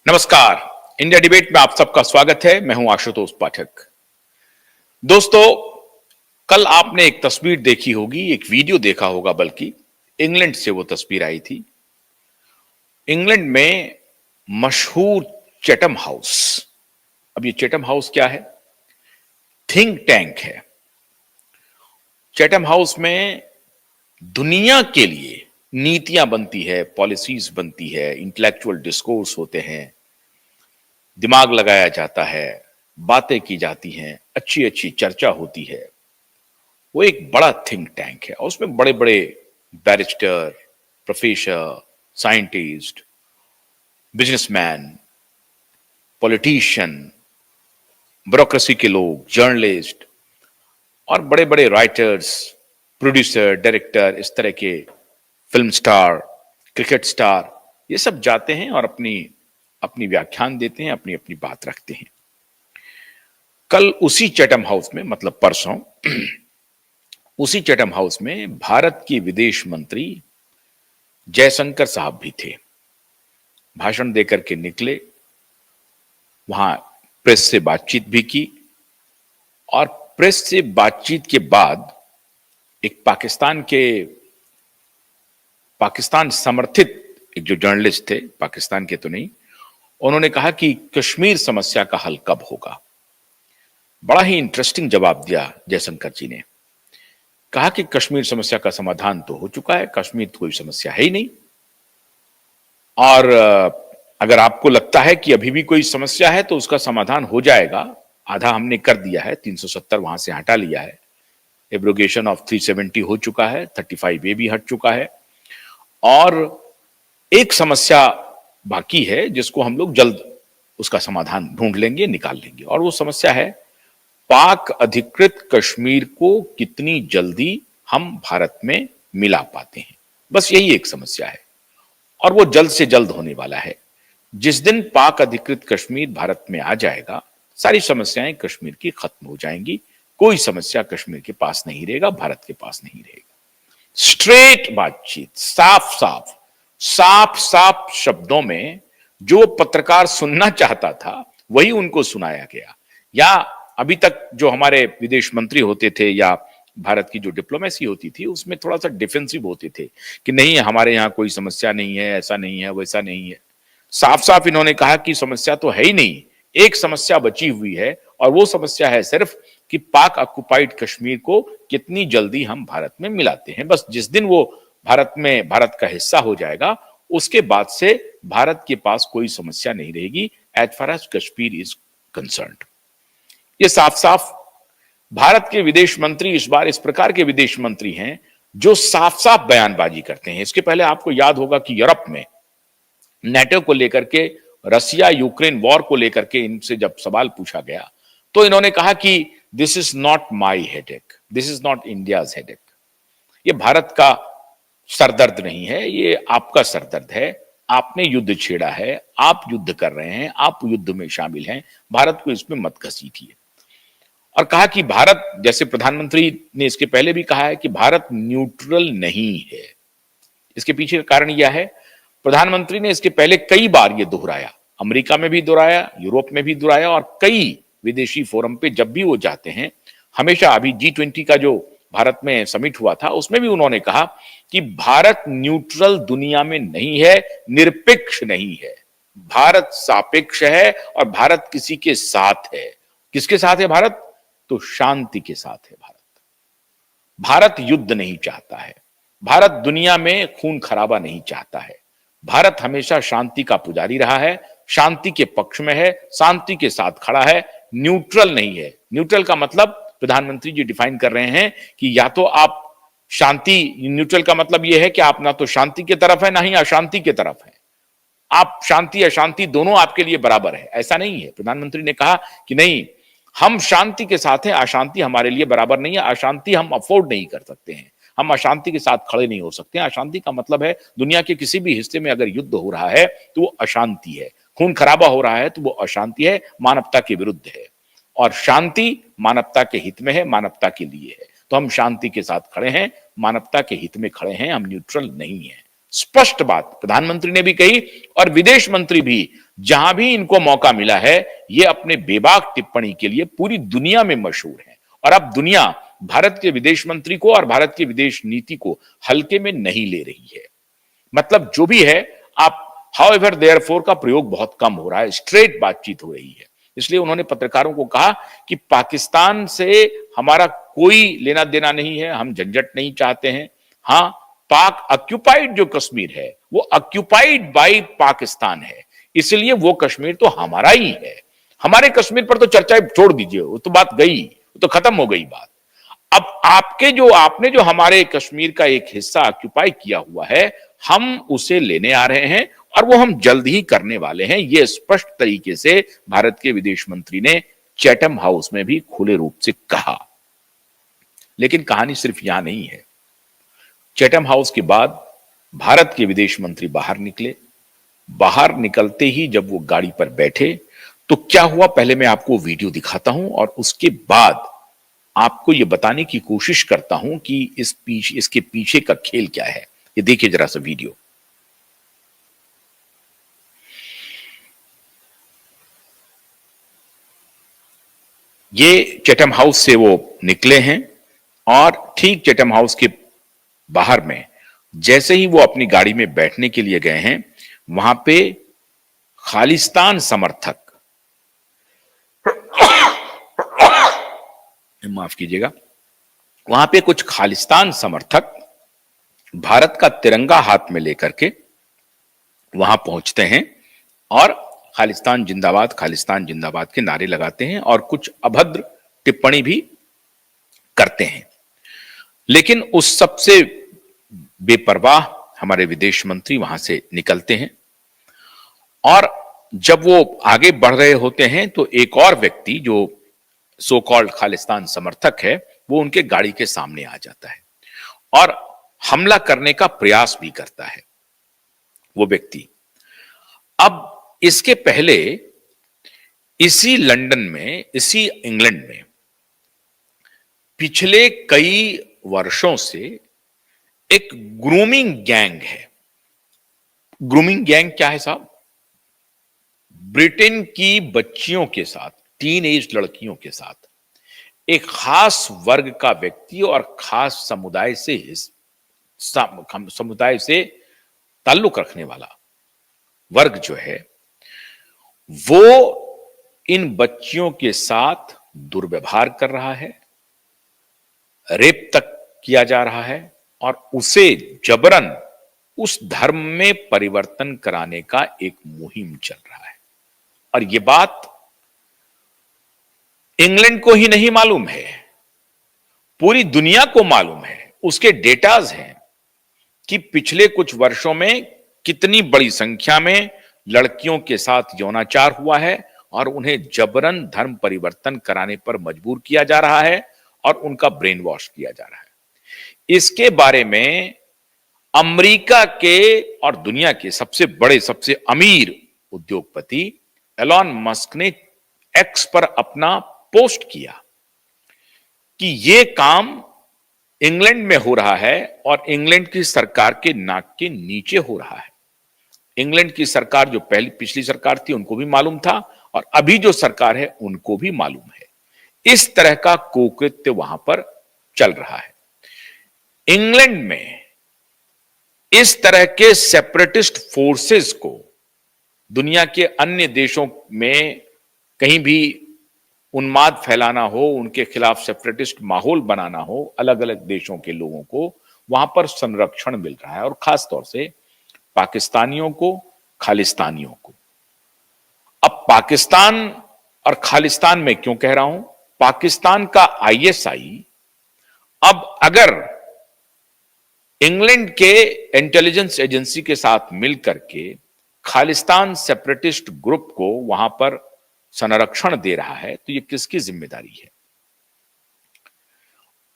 नमस्कार। India debate में आप सबका स्वागत है। मैं हूं आशुतोष पाठक। दोस्तों, कल आपने एक तस्वीर देखी होगी, एक वीडियो देखा होगा, बल्कि इंग्लैंड से वो तस्वीर आई थी। इंग्लैंड में मशहूर चैथम हाउस। अब ये चैथम हाउस क्या है? थिंक टैंक है। चैथम हाउस में दुनिया के लिए नीतियां बनती है, पॉलिसीज बनती है, इंटेलेक्चुअल डिस्कोर्स होते हैं, दिमाग लगाया जाता है, बातें की जाती हैं, अच्छी अच्छी चर्चा होती है। वो एक बड़ा थिंक टैंक है और उसमें बड़े बड़े barrister, professor, scientist, businessman, politician, bureaucracy के लोग, जर्नलिस्ट और बड़े बड़े राइटर्स, प्रोड्यूसर, डायरेक्टर, इस तरह के फिल्म स्टार, क्रिकेट स्टार, ये सब जाते हैं और अपनी अपनी व्याख्यान देते हैं, अपनी अपनी बात रखते हैं। कल उसी चैथम हाउस में, मतलब परसों, उसी चैथम हाउस में भारत के विदेश मंत्री जयशंकर साहब भी थे। भाषण देकर के निकले, वहां प्रेस से बातचीत भी की और प्रेस से बातचीत के बाद एक पाकिस्तान समर्थित एक जो जर्नलिस्ट थे, पाकिस्तान के तो नहीं, उन्होंने कहा कि कश्मीर समस्या का हल कब होगा। बड़ा ही इंटरेस्टिंग जवाब दिया जयशंकर जी ने। कहा कि कश्मीर समस्या का समाधान तो हो चुका है, कश्मीर तो कोई समस्या है ही नहीं, और अगर आपको लगता है कि अभी भी कोई समस्या है तो उसका समाधान हो जाएगा। आधा हमने कर दिया है, 370 वहां से हटा लिया है, एब्रोगेशन ऑफ 370 हो चुका है, 35A भी हट चुका है, और एक समस्या बाकी है जिसको हम लोग जल्द उसका समाधान ढूंढ लेंगे, निकाल लेंगे, और वो समस्या है पाक अधिकृत कश्मीर को कितनी जल्दी हम भारत में मिला पाते हैं। बस यही एक समस्या है और वो जल्द से जल्द होने वाला है। जिस दिन पाक अधिकृत कश्मीर भारत में आ जाएगा, सारी समस्याएं कश्मीर की खत्म हो जाएंगी। कोई समस्या कश्मीर के पास नहीं रहेगा, भारत के पास नहीं रहेगा। स्ट्रेट बातचीत, साफ साफ साफ साफ शब्दों में जो पत्रकार सुनना चाहता था वही उनको सुनाया गया। या अभी तक जो हमारे विदेश मंत्री होते थे या भारत की जो डिप्लोमेसी होती थी उसमें थोड़ा सा डिफेंसिव होते थे कि नहीं, हमारे यहां कोई समस्या नहीं है, ऐसा नहीं है, वैसा नहीं है। साफ साफ इन्होंने कहा कि समस्या तो है ही नहीं, एक समस्या बची हुई है, और वो समस्या है सिर्फ कि पाक ऑक्युपाइड कश्मीर को कितनी जल्दी हम भारत में मिलाते हैं। बस जिस दिन वो भारत का हिस्सा हो जाएगा, उसके बाद से भारत के पास कोई समस्या नहीं रहेगी as far as Kashmir is concerned. ये साफ साफ भारत के विदेश मंत्री इस बार इस प्रकार के विदेश मंत्री हैं जो साफ साफ बयानबाजी करते हैं। इसके पहले आपको याद होगा कि यूरोप में नेटो को लेकर के, रसिया यूक्रेन वॉर को लेकर के इनसे जब सवाल पूछा गया तो इन्होंने कहा कि this is not my headache, this is not India's headache. ये भारत का सरदर्द नहीं है, ये आपका सरदर्द है। आपने युद्ध छेड़ा है, आप युद्ध कर रहे हैं, आप युद्ध में शामिल हैं, भारत को इसमें मत घसीटिए। और कहा कि भारत, जैसे प्रधानमंत्री ने इसके पहले भी कहा है कि भारत न्यूट्रल नहीं है। इसके पीछे का कारण यह है, प्रधानमंत्री ने इसके पहले कई बार यह दोहराया, अमेरिका में भी दोहराया, यूरोप में भी दोहराया, और कई विदेशी फोरम पे जब भी वो जाते हैं, हमेशा, अभी G20 का जो भारत में समिट हुआ था उसमें भी उन्होंने कहा कि भारत न्यूट्रल दुनिया में नहीं है, निरपेक्ष नहीं है, भारत सापेक्ष है और भारत किसी के साथ है। किसके साथ है भारत? तो शांति के साथ है भारत। भारत युद्ध नहीं चाहता है, भारत दुनिया में खून खराबा नहीं चाहता है। भारत हमेशा शांति का पुजारी रहा है, शांति के पक्ष में है, शांति के साथ खड़ा है, न्यूट्रल नहीं है। न्यूट्रल का मतलब प्रधानमंत्री जी डिफाइन कर रहे हैं कि या तो आप शांति, न्यूट्रल का मतलब यह है कि आप ना तो शांति की तरफ है ना ही अशांति की तरफ है, आप शांति अशांति दोनों आपके लिए बराबर है, ऐसा नहीं है। प्रधानमंत्री ने कहा कि नहीं, हम शांति के साथ हैं, अशांति हमारे लिए बराबर नहीं है, अशांति हम अफोर्ड नहीं कर सकते हैं, हम अशांति के साथ खड़े नहीं हो सकते। अशांति का मतलब है दुनिया के किसी भी हिस्से में अगर युद्ध हो रहा है तो वो अशांति है, खून खराबा हो रहा है तो वो अशांति है, मानवता के विरुद्ध है, और शांति मानवता के हित में है, मानवता के लिए है। तो हम शांति के साथ खड़े हैं, मानवता के हित में खड़े हैं, हम न्यूट्रल नहीं है। स्पष्ट बात प्रधानमंत्री ने भी कही और विदेश मंत्री भी, जहां भी इनको मौका मिला है, ये अपने बेबाक टिप्पणी के लिए पूरी दुनिया में मशहूर है। और अब दुनिया भारत के विदेश मंत्री को और भारत की विदेश नीति को हल्के में नहीं ले रही है। मतलब जो भी है, आप हाउएवर देयरफॉर का प्रयोग बहुत कम हो रहा है, स्ट्रेट बातचीत हो रही है। इसलिए उन्होंने पत्रकारों को कहा कि पाकिस्तान से हमारा कोई लेना देना नहीं है, हम झंझट नहीं चाहते हैं। हां, पाक ऑक्यूपाइड जो कश्मीर है वो ऑक्यूपाइड बाय पाकिस्तान है, इसलिए वो कश्मीर तो हमारा ही है। हमारे कश्मीर पर तो चर्चा छोड़ दीजिए, वो तो बात गई, वो तो खत्म हो गई बात। अब आपने जो हमारे कश्मीर का एक हिस्सा ऑक्यूपाई किया हुआ है, हम उसे लेने आ रहे हैं और वो हम जल्द ही करने वाले हैं। यह स्पष्ट तरीके से भारत के विदेश मंत्री ने चैथम हाउस में भी खुले रूप से कहा। लेकिन कहानी सिर्फ यहां नहीं है। चैथम हाउस के बाद भारत के विदेश मंत्री बाहर निकले। बाहर निकलते ही जब वो गाड़ी पर बैठे तो क्या हुआ, पहले मैं आपको वीडियो दिखाता हूं और उसके बाद आपको यह बताने की कोशिश करता हूं कि इसके पीछे का खेल क्या है। ये देखिए जरा सा वीडियो। ये चैथम हाउस से वो निकले हैं और ठीक चैथम हाउस के बाहर में जैसे ही वो अपनी गाड़ी में बैठने के लिए गए हैं, वहां पे खालिस्तान समर्थक, माफ कीजिएगा, वहां पे कुछ खालिस्तान समर्थक भारत का तिरंगा हाथ में लेकर के वहां पहुंचते हैं और खालिस्तान जिंदाबाद के नारे लगाते हैं और कुछ अभद्र टिप्पणी भी करते हैं। लेकिन उस सबसे बेपरवाह हमारे विदेश मंत्री वहां से निकलते हैं और जब वो आगे बढ़ रहे होते हैं तो एक और व्यक्ति जो सो कॉल्ड खालिस्तान समर्थक है, वो उनके गाड़ी के सामने आ जाता है और हमला करने का प्रयास भी करता है वो व्यक्ति। अब इसके पहले इसी लंदन में, इसी इंग्लैंड में पिछले कई वर्षों से एक ग्रूमिंग गैंग है। ग्रूमिंग गैंग क्या है साहब? ब्रिटेन की बच्चियों के साथ, टीन एज लड़कियों के साथ एक खास वर्ग का व्यक्ति और खास समुदाय से ताल्लुक रखने वाला वर्ग जो है, वो इन बच्चियों के साथ दुर्व्यवहार कर रहा है, रेप तक किया जा रहा है और उसे जबरन उस धर्म में परिवर्तन कराने का एक मुहिम चल रहा है। और यह बात इंग्लैंड को ही नहीं मालूम है, पूरी दुनिया को मालूम है। उसके डेटाज हैं कि पिछले कुछ वर्षों में कितनी बड़ी संख्या में लड़कियों के साथ यौनाचार हुआ है और उन्हें जबरन धर्म परिवर्तन कराने पर मजबूर किया जा रहा है और उनका ब्रेन वॉश किया जा रहा है। इसके बारे में अमेरिका के और दुनिया के सबसे बड़े, सबसे अमीर उद्योगपति एलॉन मस्क ने एक्स पर अपना पोस्ट किया कि यह काम इंग्लैंड में हो रहा है और इंग्लैंड की सरकार के नाक के नीचे हो रहा है। इंग्लैंड की सरकार जो पिछली सरकार थी उनको भी मालूम था और अभी जो सरकार है उनको भी मालूम है। इस तरह का कुकृत्य वहां पर चल रहा है। इंग्लैंड में इस तरह के सेपरेटिस्ट फोर्सेस को दुनिया के अन्य देशों में कहीं भी उन्माद फैलाना हो, उनके खिलाफ सेपरेटिस्ट माहौल बनाना हो, अलग अलग देशों के लोगों को वहां पर संरक्षण मिल रहा है और खासतौर से पाकिस्तानियों को, खालिस्तानियों को। अब पाकिस्तान और खालिस्तान में क्यों कह रहा हूं? पाकिस्तान का आईएसआई अब अगर इंग्लैंड के इंटेलिजेंस एजेंसी के साथ मिलकर के खालिस्तान सेपरेटिस्ट ग्रुप को वहां पर संरक्षण दे रहा है, तो ये किसकी जिम्मेदारी है?